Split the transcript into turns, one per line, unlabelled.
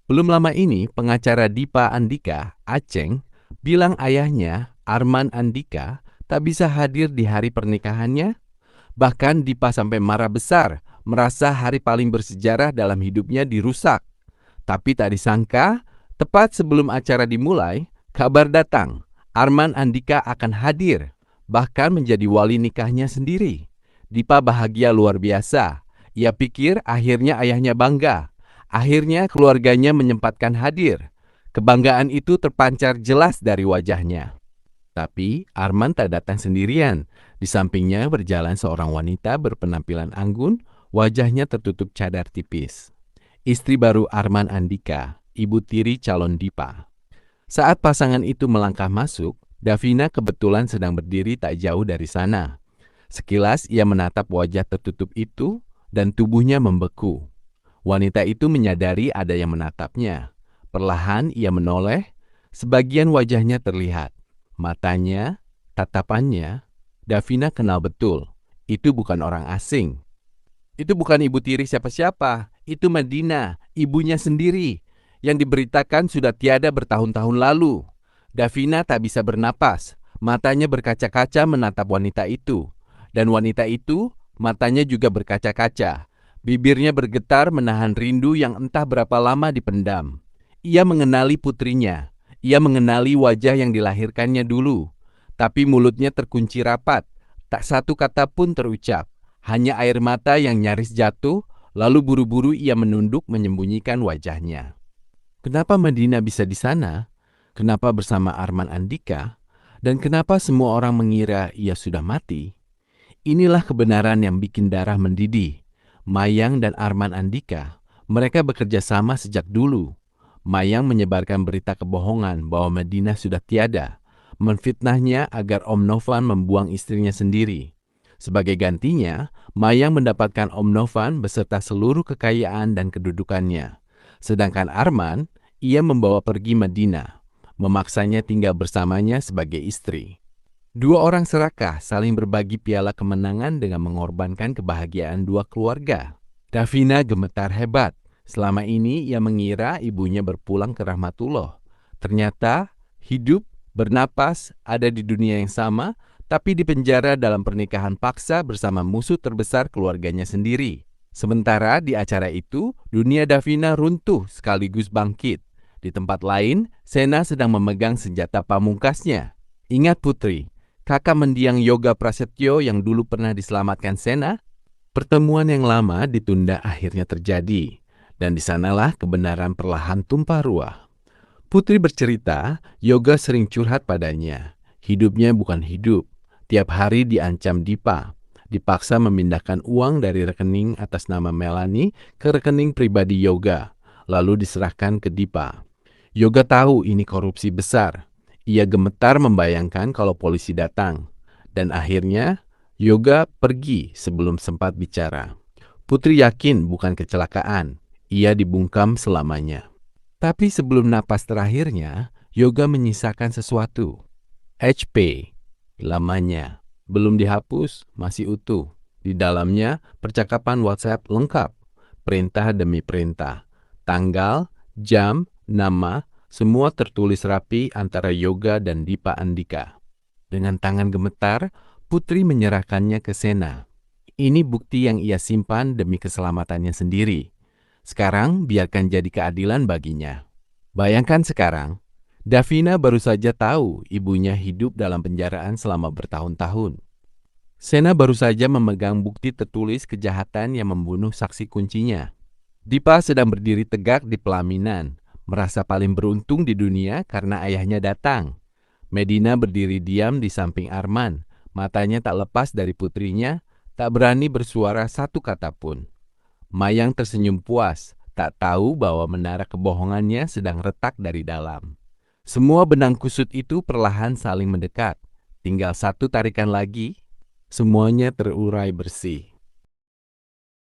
Belum lama ini, pengacara Dipa Andika, Aceng, bilang ayahnya, Arman Andika, tak bisa hadir di hari pernikahannya. Bahkan Dipa sampai marah besar, merasa hari paling bersejarah dalam hidupnya dirusak. Tapi tak disangka, tepat sebelum acara dimulai, kabar datang. Arman Andika akan hadir, bahkan menjadi wali nikahnya sendiri. Dipa bahagia luar biasa. Ia pikir akhirnya ayahnya bangga. Akhirnya keluarganya menyempatkan hadir. Kebanggaan itu terpancar jelas dari wajahnya. Tapi Arman tak datang sendirian. Di sampingnya berjalan seorang wanita berpenampilan anggun, wajahnya tertutup cadar tipis. Istri baru Arman Andika, ibu tiri calon Dipa. Saat pasangan itu melangkah masuk, Davina kebetulan sedang berdiri tak jauh dari sana. Sekilas ia menatap wajah tertutup itu dan tubuhnya membeku. Wanita itu menyadari ada yang menatapnya. Perlahan ia menoleh, sebagian wajahnya terlihat. Matanya, tatapannya, Davina kenal betul. Itu bukan orang asing. Itu bukan ibu tiri siapa-siapa. Itu Madina, ibunya sendiri, yang diberitakan sudah tiada bertahun-tahun lalu. Davina tak bisa bernapas. Matanya berkaca-kaca menatap wanita itu. Dan wanita itu, matanya juga berkaca-kaca. Bibirnya bergetar menahan rindu yang entah berapa lama dipendam. Ia mengenali putrinya. Ia mengenali wajah yang dilahirkannya dulu. Tapi mulutnya terkunci rapat. Tak satu kata pun terucap. Hanya air mata yang nyaris jatuh, lalu buru-buru ia menunduk menyembunyikan wajahnya. Kenapa Madina bisa di sana? Kenapa bersama Arman Andika? Dan kenapa semua orang mengira ia sudah mati? Inilah kebenaran yang bikin darah mendidih. Mayang dan Arman Andika, mereka bekerja sama sejak dulu. Mayang menyebarkan berita kebohongan bahwa Madina sudah tiada, menfitnahnya agar Om Novan membuang istrinya sendiri. Sebagai gantinya, Mayang mendapatkan Om Novan beserta seluruh kekayaan dan kedudukannya. Sedangkan Arman, ia membawa pergi Madina, memaksanya tinggal bersamanya sebagai istri. Dua orang serakah saling berbagi piala kemenangan dengan mengorbankan kebahagiaan dua keluarga. Davina gemetar hebat. Selama ini ia mengira ibunya berpulang ke rahmatullah. Ternyata hidup, bernapas, ada di dunia yang sama, tapi di penjara dalam pernikahan paksa bersama musuh terbesar keluarganya sendiri. Sementara di acara itu, dunia Davina runtuh sekaligus bangkit. Di tempat lain, Sena sedang memegang senjata pamungkasnya. Ingat Putri, kakak mendiang Yoga Prasetyo yang dulu pernah diselamatkan Sena? Pertemuan yang lama ditunda akhirnya terjadi. Dan di sanalah kebenaran perlahan tumpah ruah. Putri bercerita, Yoga sering curhat padanya. Hidupnya bukan hidup. Tiap hari diancam Dipa. Dipaksa memindahkan uang dari rekening atas nama Melanie ke rekening pribadi Yoga. Lalu diserahkan ke Dipa. Yoga tahu ini korupsi besar. Ia gemetar membayangkan kalau polisi datang. Dan akhirnya, Yoga pergi sebelum sempat bicara. Putri yakin bukan kecelakaan. Ia dibungkam selamanya. Tapi sebelum napas terakhirnya, Yoga menyisakan sesuatu. HP, lamanya, belum dihapus, masih utuh. Di dalamnya, percakapan WhatsApp lengkap. Perintah demi perintah. Tanggal, jam, nama, semua tertulis rapi antara Yoga dan Dipa Andika. Dengan tangan gemetar, Putri menyerahkannya ke Sena. Ini bukti yang ia simpan demi keselamatannya sendiri. Sekarang biarkan jadi keadilan baginya. Bayangkan sekarang, Davina baru saja tahu ibunya hidup dalam penjaraan selama bertahun-tahun. Sena baru saja memegang bukti tertulis kejahatan yang membunuh saksi kuncinya. Dipa sedang berdiri tegak di pelaminan, merasa paling beruntung di dunia karena ayahnya datang. Medina berdiri diam di samping Arman, matanya tak lepas dari putrinya, tak berani bersuara satu kata pun. Mayang tersenyum puas, tak tahu bahwa menara kebohongannya sedang retak dari dalam. Semua benang kusut itu perlahan saling mendekat. Tinggal satu tarikan lagi, semuanya terurai bersih.